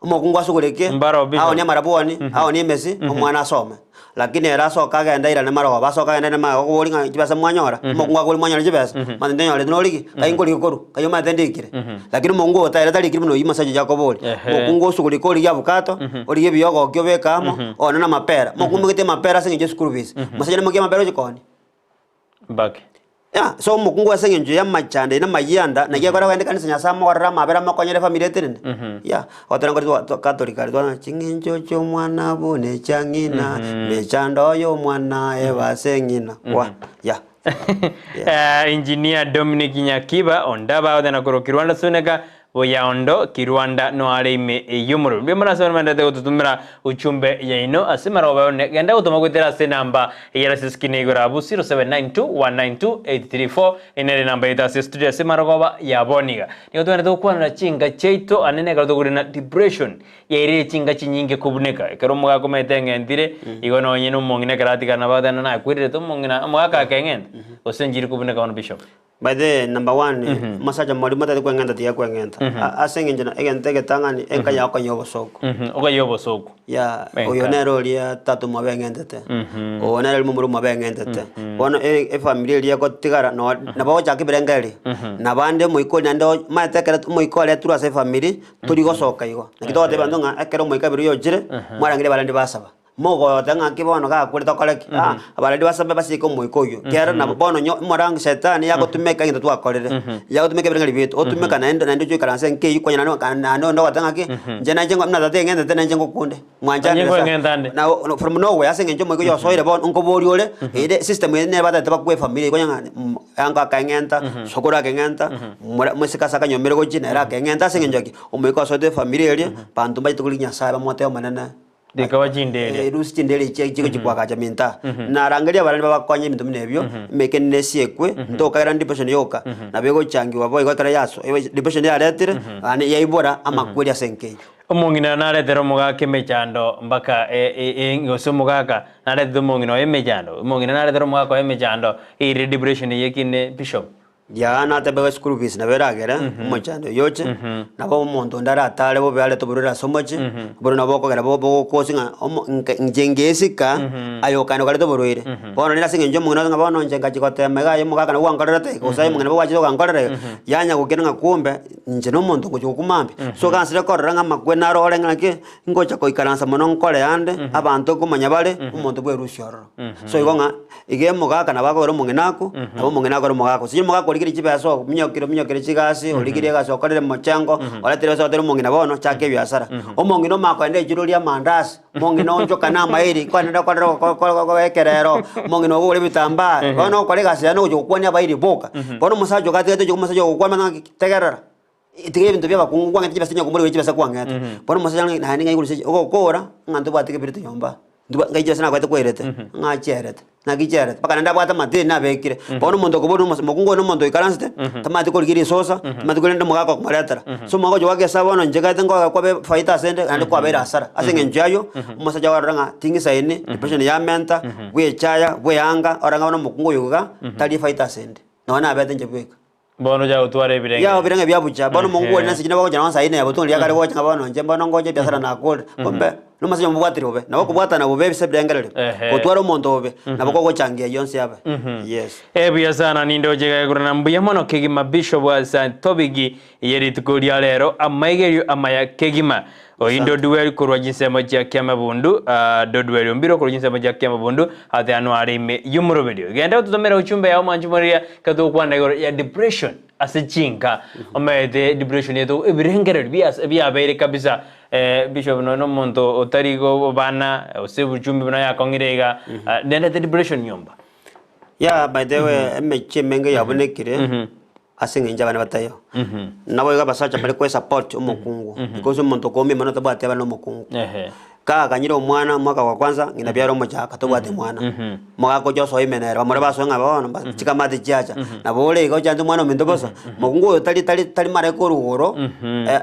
omokungwa sugurike aho ni maraboni aho ni mesi omwana asome lakini era soka genda ira ne marogo basoka genda ne mago golinga kibasa mwanyora omokungwa goli mwanyora kibasa mande nyore no ligi kayingoli koru kayo matendikire lakini mongo otayira tali kirimo no yimasaje jakoboli mokungo sugurike oli yabukato oli yebiyogo kyobekamo ona na mapera mokumbe kete mapera singe school fees masaje ne mokia mapera jikoni bak ya so mokungu asenge nje ya machande na mayanda na yagora wende kanisa nya samo warra mabera makonyere family tene ya otana ngori katolika ndo chinginjo cho mwana bone changina mechando yo mwana eva sengina wa ya engineer Dominic Nyakiba ondaba odana koro Kirwanda suneka Boyaondo Kirwanda no ime yumuru bimana sona manda de tutumira uchumbe yaino asimara obone genda utoma kwetera se namba yera siskine igora bu 0792192834 inere namba ita se studio asimara goba yaboniga ni otwana to kwana chinga cheito anene ka to na depression yaire chinga chinyinge kubuneka ekero muga kometenge ndire igono nyino mongine karati kana badana na kwirire to mongina muga kengenda osenjiri kubuneka on bishop. By the number one, masaja mori mata ko ngenda tiya ko ngenda. Asenge njana egente getangani enka ya ko yobo soko. Oka yobo soko. Ya, oyonero lia tatu mabengende. Onero mumuru mabengende. Ono family lia ko tigara no na bawo jaki berengeli. Na bande moiko nando mata kera moiko le tura se family turi go soka igo. Na kito te bandonga ekero moika biru yo jire mwarangire balande basaba. Mogo tanga kibono ka kuri tokoleki abaladi basabe basiko moikoyo kera na bono nyo morang setani yako tumeka ngindo twakorere yako tumeka birenga bitu otumeka na ndo cyo karanse nke yuko nyana kana no watanga ki njena jengo mna tate ngende tena njengo kunde mwanja na from nowhere asenge njo moikoyo soire bon unko bori ole ide system ene bata taba kwe family ko nyanga anga ka ngenta sokora ka ngenta musika saka nyomere go jina ra ka ngenta asenge njoki omoiko soite family ele pantu bai tukulinya saba mote manana dikawa jindele rusi jindele chiko chikwa cha minta na rangalia barani babakonye bintu binebyo mekene siekwe ndoka era depression yoka na bego changi wabo ikotara yaso depression ya letire ani yaibora amakweli asenkeyo omongina na letero mugake mechando mbaka ngoso mugaka na letero mongina emechando mongina na letero mugaka emechando iri depression yekine bishop ya na tebe school fees na beragera mochando yoche na bo monto ndara tale bo bale to burira somochi buru na boko gara bo kosinga njengesika ayokano kale to buruire bono nira singe njomo ngana bono njenga chikote mega yemo kaka na wangorera te ko sai mungana bo wachi ngorera yanya kukena kumbe nje no monto ko kumambi so kansire korera ngama kwena role ngake ngocha ko ikaransa mono nkole yande abantu kumanya bale umonto bwe rushoro so igonga igemo kaka na bako ro mungenako abo mungenako ro mugako sinyo mugako ligiri chipeso minyokire chigasi oligiri gaso korere mochango ola tere so tere mungina bono chake biasara omongino makwende jirulia mandasi mongino njoka na mairi kwanenda kwa ekerero mongino gure bitamba bono kore gasi no jokwania bairi boka bono musajo gatete jo musajo kwama tegerera itige bintu bya bakungwa ngati basinya kumuri wechi basa kwangata bono musajo na ninga igurisi okora ngantu batike birite yomba nduba ngaije sana kwete kwerete ngacherete nagicherete paka nda bwata matini nabekire bono mondo ko bono mokungo no mondo ikaranste tamati ko ligiri sosa tamati ko ndo mugako kumaretera so mwago jo wake sabono njega tengo kwa be faita sende andi kwa bera asara asenge njayo umusaja waranga tingi saini depression ya menta we chaya we anga oranga no mokungo yuga tali faita sende nona abete njebeka bono ja utware birenge ya birenge byabucha bono mungu nasi jina bako jana saini ya butun liakari wocha bono njemba no ngoje biasara na kole kombe no masanya mubwatiro be nabo kubwata na bube bise birengerere otwara omonto be nabo ko changia yonse aba yes biasana nindo jega kurana mbuya mono kegima bishop wa St Tobigi yeri tukuria lero amaigerio amaya kegima oindo duel kurwa jinsemo ja Kiamabundu duel mbiro kurwa jinsemo ja Kiamabundu hata anwari me yumuro video genda tutomera uchumbe ya manjumoria kato kwanda ya depression asichinka omede depression yeto ibirengerere biya bere kabisa bishop no monto otarigo bana osebu chumbi bana yakongirega nenda depression nyomba ya by the way emeche menge yabonekire asinga njabana batayo nabo yiga basacha bali ko support umukungu because umuntu kombe manota bate abana umukungu ka kanyiro mwana mwaka wa kwanza ngina byaro moja katobate mwana mwaka ko joso imenera bamore basonga babona chikamati chiacha na bole ko chandu mwana mendo bosa mukungu tali mare ko ruhoro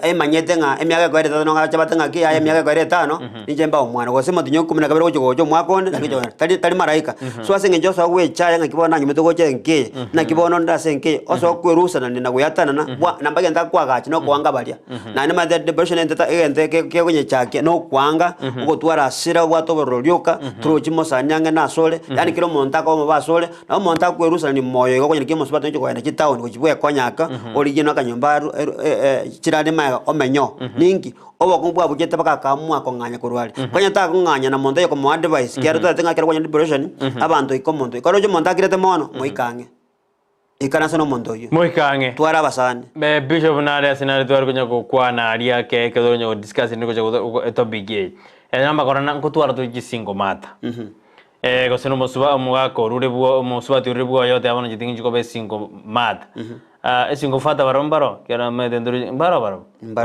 emanyete nga emyaka ko reta no ngacha batanga ki aya emyaka ko reta no ninjemba omwana ko sema tunyo kumina kabero ko jo mwakonde tali maraika so asinga joso we chaya ngakibona nyumeto ko chenke na kibono ndasenke oso kwerusa na nina kuyatana na nambage ndakwaga no kwanga balia na ne ma depression enteta egente ke kunye chake no kwanga uko twara sira wato borolyoka trochimo sanyange na sole yani kilo monta ko basole na monta kwerusa ni moyo ko nyike mosbato ncho kwenda chitown ko chibwe konyaka origino kanyombaru chirade ma omenyo ningi obo kumbwa bugete baka kamwa ko nganya kurwali kwanya ta nganya na monta ko mo advice kero to tenga kero kwanya depression abantu ikomonto ko rojo monta kirete mono moikange ikanasa no mondo yo moikange twara basane be bishop na ale sinari twara kunya ko kwana aria ke do nyo discuss ni ko topic namba korana ko twara to jisingo mata ko seno mosuba omugako rure buo mosuba turi buo yote abana jitingi ko be singo mata singo fata barombaro kera me dendro baro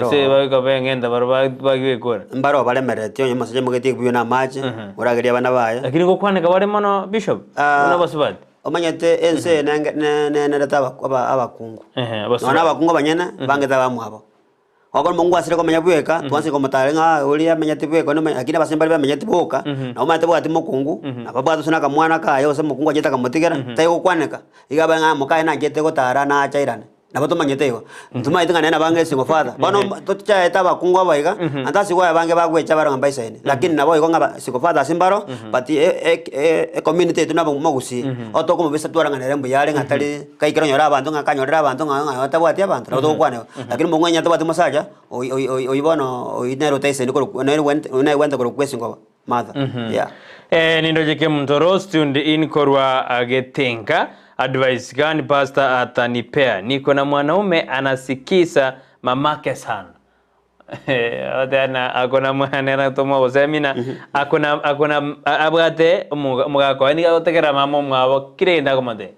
se ba ka be ngenda baro ba giwe ko mbaro bale merete yo masaje mugeti biyo na mache urageria bana baya lakini ko kwane ka bare mono bishop una basuba omanyete ense nene taba abakungu nona abakungu banyana bangeta bamwabo oko mungu asire ko manyabweka twanse ko matarenga uri amanyate bweka no akina basemba bamanyate boka na omate bwati mukungu ababwato sunaka mwana ka yose mukungu ajeta kamutigera tayo kwaneka igaba nga mukae na jete ko tara na achairane nabo tumanyete yo ntuma itinga nena bange singo father bano tocha eta bakungu abaiga antasi kwa bange bagwecha baranga baisene lakini nabo ikonga singo father simbaro but community tunabo magusi otoko mubisa twaranga nerembo yale ngatali kaikira nyora abantu ngakanyorera abantu ngata bwati abantu nabo kwane lakini mungu nyata bwati masaja oibono oinero taisene ko went ko kwesingo mother yeah nindo jeke mtoro student in korwa agetenka advice gani pastor atanipea niko na mwanaume anasikisa mamake sana Adana akona mwana toma osemina akona abate mugako ni otekera mamo mwabo kirenda komade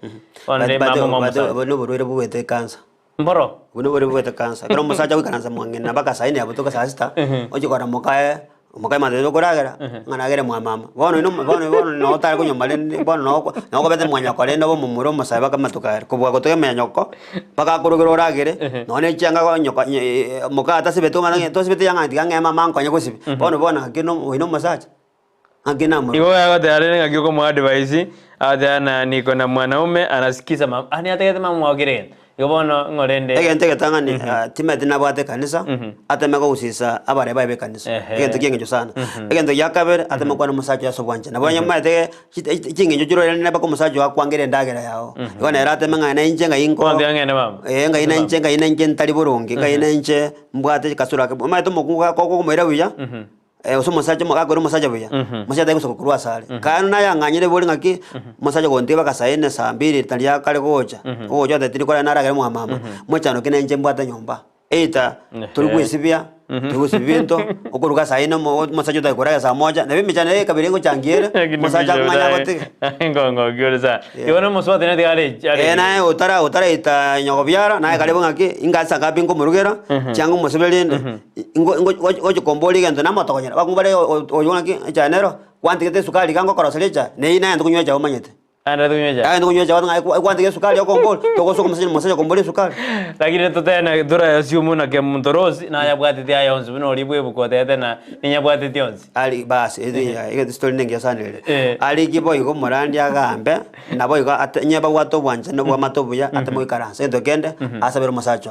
onde mamo mamo bono borwere bwete kansa mboro bono borwere bwete kansa kero musaja wikanza mwangena baka saini abutoka sasta oje kora mokae madero koragera nganagere mwa mama bono no tal ko nyomale bono no ko bete mwanya ko lendo bo mumuro musaba kamatuka ko bwa ko teme nyoko paka kurugero ragere no ne changa ko nyoko moka ta sibeto mana to sibete yanga diga mama ko nyako sibi bono akino ino masaje akina mo iwo ya tayari ngakiko mwa advice adana niko na mwanaume anasikiza mama ani atakete mama wagere Yobono ngorende. Egento getangani timete nabwate kanisa atemeko gusisa abare babe kanisa. Egento kiengejo sana. Egento yakabere atema kwa musacho yasobwanje. Nabonye mate kingejo jiro ne bako musacho akwangere ndagera yao. Yone erate menga na inje nga inko. Kwande ngene mama. Nga ina inje ntali burungi nga ina inje mbwate kasura ke. Mate mokunga koko mwera wiya. Uso musacho magakoro musacho buya. Musacho guso kurwa sale. Kana na yanganyire boli ngaki musacho gondeba kasaine saa 2 talia kale gocha. Gocha tetiri kola naragere mu mama. Muchano kine nje mbwata nyomba. Eita tulikwesibia tulikwesibinto okuruka saine musacho takora saa 1 na bimi chane kabirengo changiere musacho nganya gote. Ngongo gyolza. Yona muswate ne diale. Na utara ita nyogobyara na kale ngaki ingasa kapingo murugera changu musibelinde. Ngo komboli gento na motokonyera bakumbale oyona ki chanero kwantikete sukali kango koroselecha ne ina ndo kunywa cha omanyete. Anda tunyweja. Ndo kunywa cha wanga kwantikete sukali okomboli tokoso musacho komboli sukali. Lakini totena dura yasiumuna ke mundorozi na yabwate tia yonzi bino libwe bukote tena ninyabwate tionzi. Ali basi ege story nenge sanile. Ali kibo iko morandi agambe nabo iko nyeba wato bwanje no bwamatobuya atemo ikaranse ndo kende asabero musacho.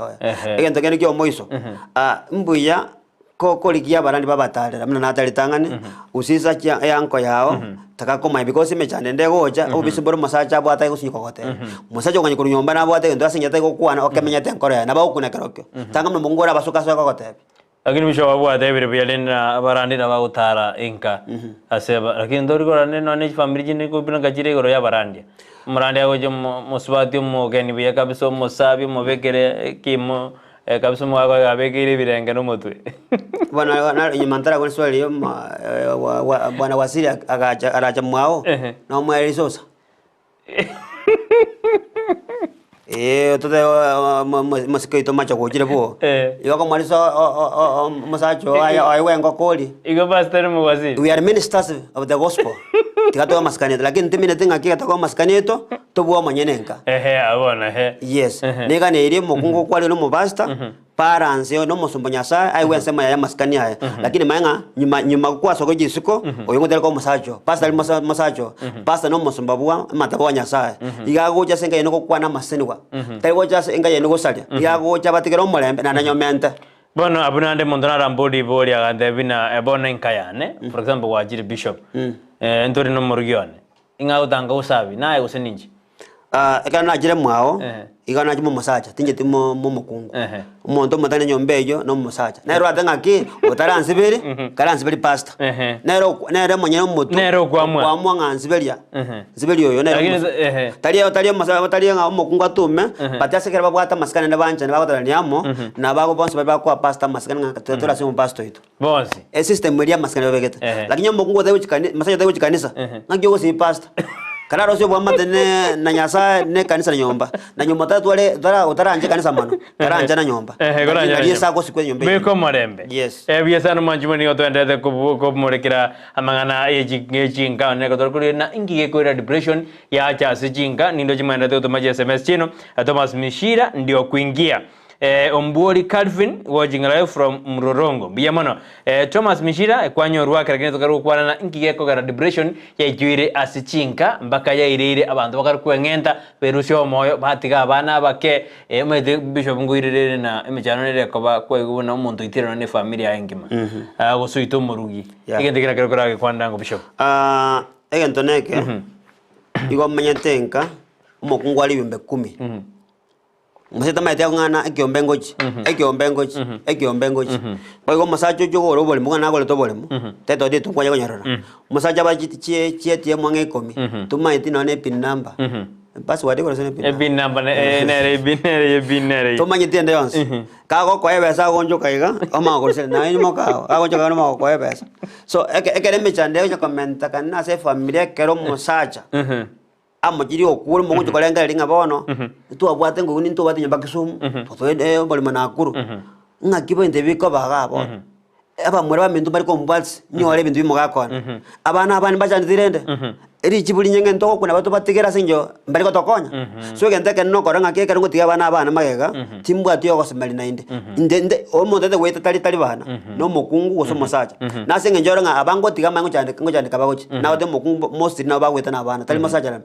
Ege ndo kende kyo moiso. Mbuya ko likia barandi babatalera mna natali tangane usisa yanko yao takakoma because mechane ndegoja obisiboro musacha bwata ikusinyokote musacha kwenye kunyomba na bwata ndo asinyata ko kwana okemenya tenkore na bakuna kerokyo tanga mno mungora basuka soka kote. Lakini misho wabwata ebire byalena barandi na bagutara inka aseba lakini ndori gorane no ne family jine ko bina gajire goro ya barandi murandi ago musubati mu geni biya kabiso musabi mu begere kimo kabisa mwago abegire birenge no mutwe. Bwana nyimantara kwa swali yo bwana Wasili araja mwao na mwali sosa. Tote masikoito macho kujire bo. Yoko mwali so masacho ay wengo koli. Igo pastor mu Wasili. We are ministers of the gospel. Tikatoa maskanito lakini timine tinga kikatoa maskanito tobuwa manyenenka. Abona Yes. Nega ne iri mukungo kwali no mubasta paranse no musumbunya sa ai wensema ya maskani haya lakini maenga nyuma kwa soko jisiko oyongo tele ko musacho pastor musacho pastor no musumbabwa matabwa nyasa igago ja senga yenoko kwa na masenwa taiwo ja senga yenoko salia igago ja batikero mulembe na nanyomente. Bono abunande mondona rambodi boli agande bina ebona inkayane for example wajiri bishop entori no murugione inga utanga usabi naye useninji ekana jire mwao igana jimo musacha tinje timo mukungu umuntu mutane nyombejo no musacha nero atanga ki utaransibiri karansibiri pastor nero monyene mutu nero kwamwa ngansiberia sibiri yoyo nero taliya musacha taliya nga mukungu atume batyasekera babwata maskana ndabanje nabagotaraniamo nabago bonse babakwa pastor maskana ngatotora simu pastor itu bonse system media maskana babegete lakini mukungu tawichikani masacha tawichikanisa ngagyo si pastor. Kararo sio bwamba tene na nyasa ne kanisa nyomba na nyomba tatu wale utaranje kanisa mano taranje na nyomba goranje yesa ko sikwe nyomba beko marembe yes biasa manjumani otwendete ko murekera amangana ejinga ne ko torkuri na ingi ko depression ya cha sijinga nindo chimanda to maji SMS chino Thomas Mishira ndio kuingia Ombori Calvin wajingala from Mrorongo biyamano Thomas Mishira kwanyo ruaka lakini tokaru kwana na ingiyeko gara depression ya juire asichinka mpaka ya irire abantu bakaru kwengenta perusho moyo batika abana bake mede bishop ngwirire na emechano nere koba kwegubona umuntu itirano ne familia yengima gosuito murugi igende kira kira kwanda ngo bishop egento neke igo menyetenka umukungu ali bimbe 10 Musita maite ngana ekyombengochi Bago masacho jogo robole mwana ngole tobole teto de tunkwaje konyarora musacha bachiti tie mwange 10 tumaiti none pin number password ko sene pin number nere binere tumanye tiende yonse kago ko ebesa gonjo kaiga ama ko sene na nyimo ka gonjo ka no ko ebesa so ekere mechande yo komenta kana se familia kero musacha amajiri okuru mungu kolenga linga bono tu abwate ngo ni to bati nyamba kisumu to bali manakuru ngakibo ndebiko bagabo aba muri ba mindu bari ko mbwatsi nyore bindu bimugakona abana abani bacandire eri chibuli nyenge ntoko kuna batu batigera sinjo mbali ko tokonya so gente ke no koranga ke karungu tiga bana magega timbwa tiyo ko semali na inde o mo tete weta tali bana no mokungu go somo sacha na singe njoranga abango tiga mango chande kabagochi na wote mokungu most na ba weta na bana tali masacha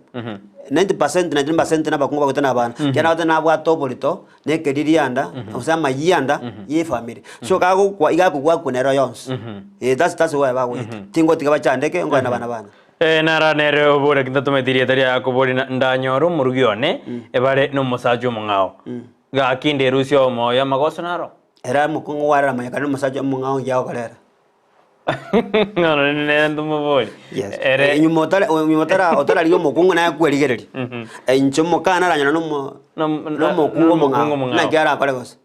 90% na bakungu ba weta na bana kana wote na bwa topolito ne kediri anda osama yanda ye family so kago kwa igaku kwa kunero yons that's why ba weta tingo tiga ba chande ke ngo na bana nara nere obore kinta tumetirie tari akobori ndanyoro murugione ebare no musajo mungao ga kinde rusio moya magoso naro era mukungu wara mayaka no musajo mungao yao kalera no ne ndumo boli ere nyumotara otara liyo mukungu na kweligereri enchomo kana ranya no mukungu mungao na kyara kolegos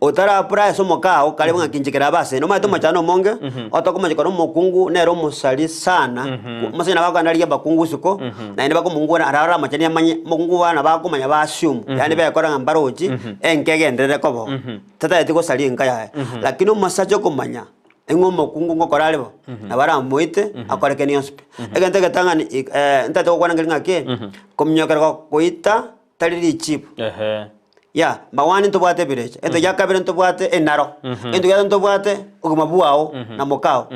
otara pra so mokao kale bunga kinjikera base no mato machano monge otokoma jikoro mukungu nero musali sana musina bakandaliya bakungu suko na ine bako mungu arara machani amanye mukungu bana bakomanya bashumu yani bayakora ngambaroji enkegendere kobo tata etiko sali nkaya lakini musajo komanya engomo kungu ngokora lebo nabara moite akoreke ni hospe egente getangani ntate kokwana ngelinga ke komnyokera koita taliri chip ya bawani ntobwate birecha ento yakabire ntobwate enaro ento ya ntobwate ugumabuao na mokao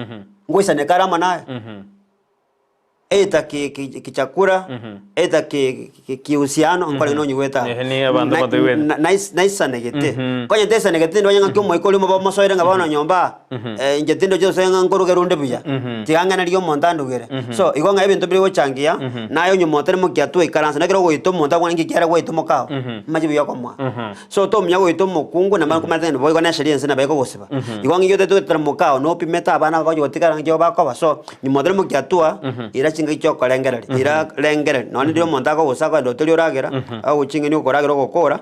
ngoisa ne karama naye eta kichakura eta kiusiano ngole no nyueta nice negete konya tesa negete ndo nyanga kyo moikoli mo bamosoire ngabana nyomba njetindo cyo senga ngoro gerunde buya tiganga na liyo montando gere so igonga ebintu biri wochangia nayo nyumotere mo kyatu ikaransa nakiro go ito monta kwa ngi kyara go ito mokao maji biyo komwa so to mnyago ito mokungu na manku matene boy gona sheria nsina bayiko gosiba igonga yote to termokao no pimeta bana ko yotikara ngyo bakoba so nyumotere mo kyatua ira chinga choko lengereri ira lengereri noni ndio montako gusaka ndo tuli uragera au chinga ni ukoragera gukora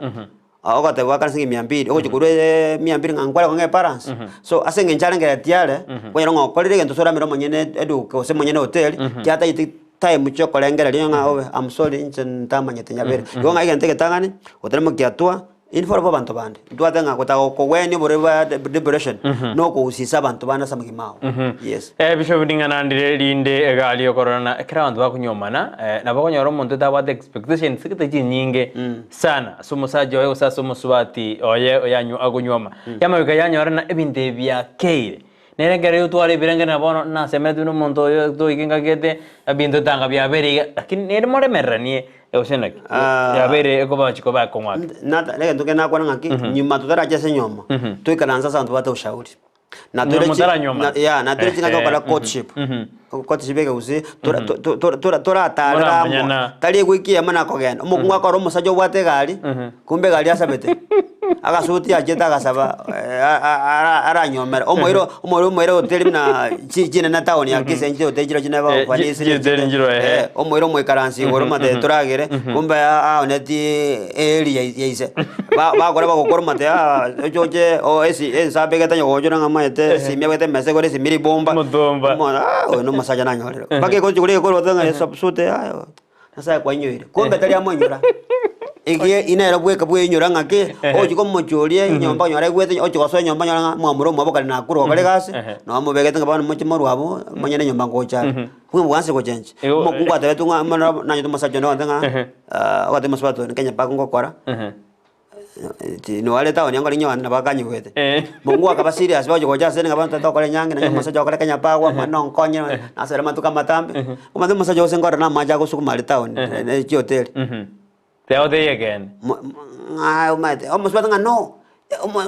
aho te waka singi 200 ogo chikure 200 ngangwala konge parents so asenge njalengera tiale kwero ngokorire gento sora miro monyene edu ko se monyene hotel kyata iti time choko lengereri nga owe I'm sorry nchen tamanyete nyabere gonga igente ketangani oteremo kyatua info for bantu bande ndwatenga kutako ko weni boreba depression no ko usisa bantu bana samagimao yes bishop ndingana ndire linde egali yokorona kira bantu bakunyomana na bakonyoro muntu tabate expectation sikete nyinge sana sumusaje oyo sasa musubati oye oyanyu agunyoma yamabika yanyorana ebinte bya keire nerengere yo twale birengana bono na semete no muntu yo to ikinga kete abinto tanga bya beriga lakini nere more meranie eusenaki ya bere ekoba chiko ba konwa nata lege ndoke na kwana ngaki nyuma tutara jese nyoma tuikalanza santu bata ushauri na tole ya na tole chinga kwa courtship courtship ke usi tora tara tali wiki ya mana kogenda umukunga kwa romo sajo bwate gali kumbe gali asabete agasuti ajeta agasaba ara nyomera omoiro hotel na chine na town ya kisenje hotel jiro jina ba vanisi omoiro mwekaransi goro mate turagere kumbe oneti eri yaise ba gora ba gokoro mate joje o esi sabe geta nyojora ngamaete simya gete mese gore simiri bomba no masaja na nyorero bake ko chukure ko rotanga subsute ayo nasa kwa nyoire kumbe tali amonyora igie ina bweka bwe nyora ngake ochiko mochorie nyomba nyora gwete ochiko so nyomba nyora mwamuro mwabokali na kuro kale gasi no mubegete ngabana mochimo rwabo monyene nyomba ngocha kumwe mwanse ko change mo kungwa tawe tunga na nyoto masajo no ndanga wate maswato Kenya pa ngokora no wale tawo nyanga linyo na bakanyi gwete mungu akaba serious baje ko jase ngabana tokole nyange na masajo kale Kenya pa wa mano konye na sera matuka matambe kumande masajo sengora na maja ko sukumali town ne hotel Teo de again. Mate, almost batanga no.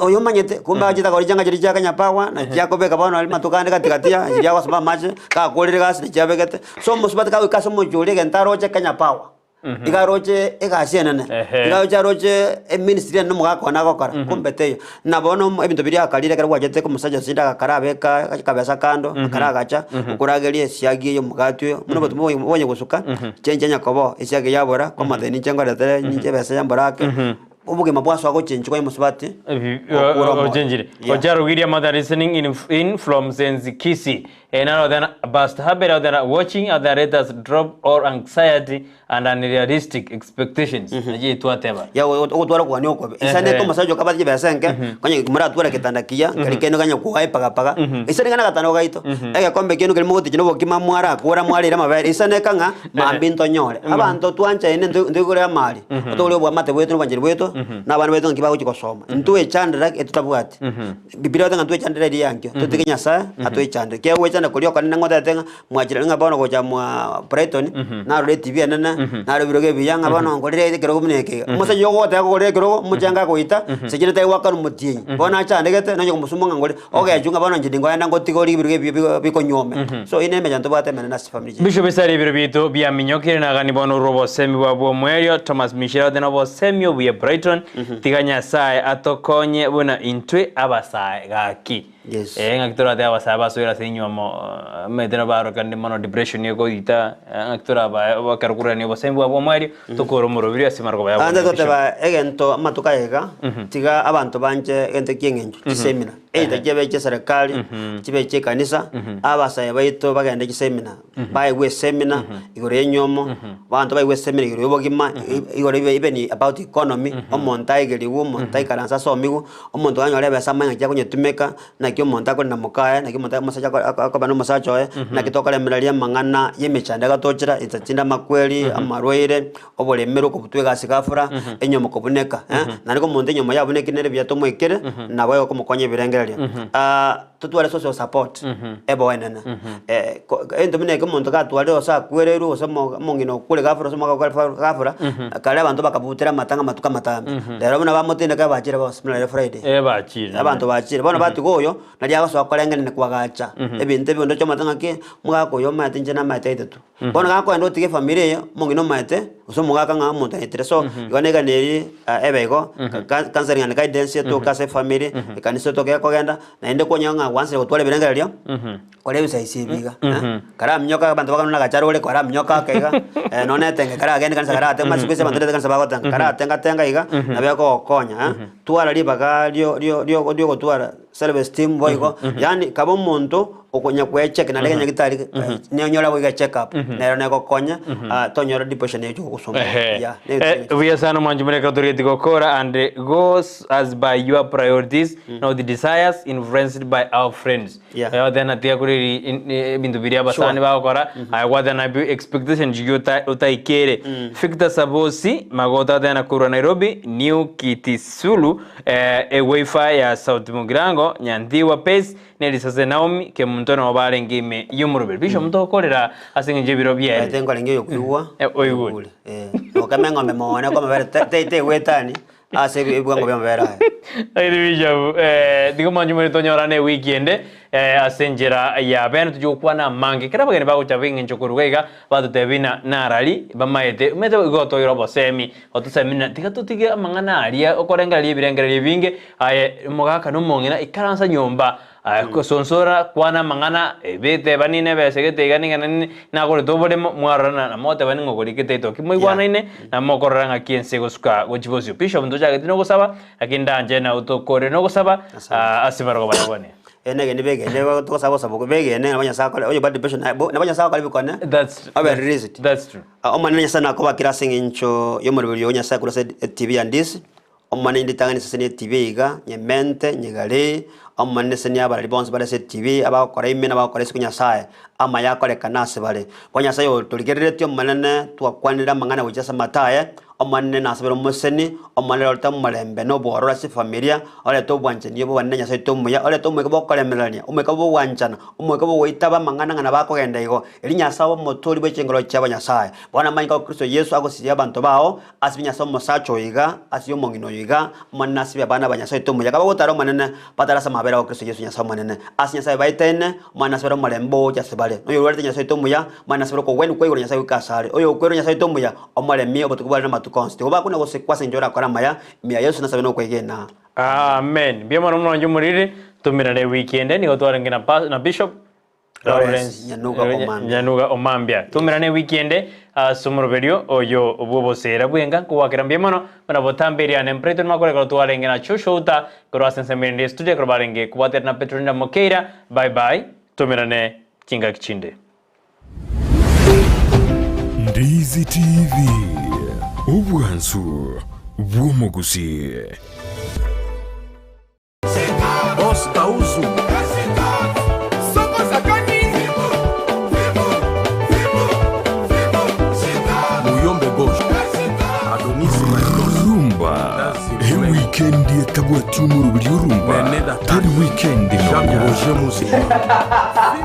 Oyo manyete kumba ajita ko rijanga jiri jaka nyapawa na jako beka bano ali matukane katia jiri wasoma maje ka kolire gas ni jabe kete. So musbat ka ka somo jole ke ntaro che kanya pawa. Igaroche egasiana ne. Igaroche roche ministry no muga kona kokara kumbeteyo. Na bono ebintu biri akalire kare wajete ko musaja sinda karabeka kabesa kando karagacha ukuragerie siagiye mugatyo muno batu bonye gusuka chenje nyakobo isiage yabora ko madeni chengo retere ninje besa yambarake ubugima bwaso agochenchwa imusubati Ojengire. Ojaro Giria mother listening in from Senzikisi. And now then past habit of the watching other letters drop or anxiety and unrealistic expectations. Naji tu ateba. Ya utwara kwa nyoko. Isane ko masajo kabati besenke kwenye mura twara kitandakia kalikeno kanya kuhai paga. Isane kana katano gaito. Ega kombe kenu kelimo gutijino bokima mwara kura mwalira mabere. Isane kanga mambinto nyore. Abantu twancha ine ndugure amali. Otole bwa mate bwetu banjiri bwetu na bana betu nkibago chikosoma. Ntuwe chandra etutabwati. Bibiri otanga ntuwe chandra ri yankyo. Tutikenya sa atwe chandra. Ke we chandra kulio kana ngoda tenga mwajira nga bono gocha mwa Brighton na ro TV nana na ro biroge biyanga bono ngolire kero kumuneke. Musa yogo ta ko kero muchanga koita sekine tai wakanu mutinyi. Bona chandra gete no yomusumunga ngoli. Okay junga bono njidingo yanda ngotigori biroge biko nyome. So ine me janto bate mena nas family. Bishop Besari birobito bia minyokire na gani bono robo semi babo mwerio Thomas Michel de nobo semi obu ya Brighton tiganya sai atokonye bona intwe abasai gaki. Yes. Ngaktora de abasai basoira sinyo mo medena baro kandi mono depression yego ita ngaktora ba karukura ni bosembu babo mwerio tokoro morobiri asimargo ba. Ande tote ba egento matuka ega tiga abantu banje ente kingenju chisemina. Eita jebe che serikali chibe che kanisa abasai baito bagende chisemina. Bai we seminar igore nyomo bantu bai we seminar igore bogima igore even about economy omonta igeri wo monta ikaransa somigu omonto anyore besa manga kya kunyetumeka na kyo monta ko na mukaya na kyo monta masaja ko bano masajo na kitokale miralia mangana yemechanda gatochira itatinda makweli amarweire obolemero ko butwega sikafura enyomo ko buneka na niko monte nyomo yabuneka nere byatomo ikere na bayo ko mukonye birengerelia tutwale social support ebo wenena ento mine ko monto ka twale osa kwereru osa mongino kule gafura so maka gafura kale abantu bakabutira matanga matuka matambi lero bana bamutinde ka bachira ba Smile Friday bachira abantu bachira bana batugoyo nali abaso akolengene ne kwagacha ebinte byo ndo matanga ke mugako yo mate njena mate itetu bona gako ndo tige familia mongino mate oso mugaka nga monto etre so yonega neri ebego cancer ngane guidance to kase family kanisa to ke kogenda na ende konyanga wanse otwale birengerelia kole bisaisibiga kara mnyoka abantu bakana gacharo ole kara mnyoka kaiga none tenge kara agende kanisa kara tema sikwese bantu kanisa bagotanga kara tenga iga na byako konya twala libaga lyo gotwala self esteem boygo yani kabo muntu okonya kwe check na lenya gitari nyola boyga check up nero ne konya tonyora depression yecho kusoma ya we sana manjumere katori tikokora and goes as by your priorities now the desires influenced by our friends then atia kuri bintu biria basani bakora aywa na expectation jiyota utaikere fikta sabosi magota tena kuru Nairobi New Kitisulu wifi ya South Mugirango nyandiwa pace neli sase Naomi ke muntono obale ngime yumurubiri bisho mutokorera asinge biro bye tengo lenge yokuwa oyigule okamengo memona kwa mabere tete wetani ase ibwango byamabera bisho digo manjumere tonyorane weekend asenjera ya bene tujukwa na mange kera bagene bago chabinge nchokurwega badutebina narali bamaete mete goto yorobo semi otusemina tikatutige amangana aria okorenga libirengere binge aye mugaka no mongena ikaransa nyomba sonsora kwana mangana bete banine besegete ganingana na gore dobole mwarana na mote baningo gore kiteto kimwe ine na mokoranga kiense gosuka gochibosio pisho ndo jagete no gosaba akinda anje na utokore no gosaba asibargo bayabone enege nibege nebo to sabo sabo bege ne abanya sakole oyo bad depression na abanya sakole bikona that's true omana sana ko bakira singincho yo muribiri yo nya sakula TV and this omana nditanga ni sene TV iga nyemente nyegale omane sene abali bonse bale se TV abakora imena abakora sikunya sae ama yakole kanase bale konya sayo tuligerere tyo manene twakwanira mangana wujasa mataye omane nasabero museni omane lota mulembe no borora se familia ole to bwanje nibo banenya se to muya ole to mweke bokole melania umeka bo wanjana umeka bo witaba mangana ngana bako genda igo elinya sawo motori bwechengero cyabanya sae bona manyika Kristo Yesu agosiya abantu bao asibinya sawo mosacho iga asiyo mongino iga omane nasibya bana banya se to muya kaba gotaro manene patara sama bera Kristo Yesu nya sawo manene asinya sae baitene omane nasabero mulembo jasebale no yorwete nya se to muya omane nasabero ko wenu kwego nya sae kasale oyo kwero nya se to muya omale mio botukubala na matukonsti oba kuna gosekwasa njora kora maya mia Yesu nasabero no kwegena amen bia mwana mwana njumurire tumirane weekend ni gotwara ngina na bishop Lawrence Nyanuga Omambia tumirane weekend sumuruberio oyo obwobosera bwenga kuwakira mbiemono bana botamberia ne mpreto makore ko tuwarenge na chushouta ko asensemende studio ko barenge kuwater na Petronila Mokeira. Bye bye tumirane kinga kichinde. Ndizi TV ubwansu bw'omugusi Boss Kauzu Muyombe Gosh Rumba weekend yetabwa tumuru buri rumba tari weekend no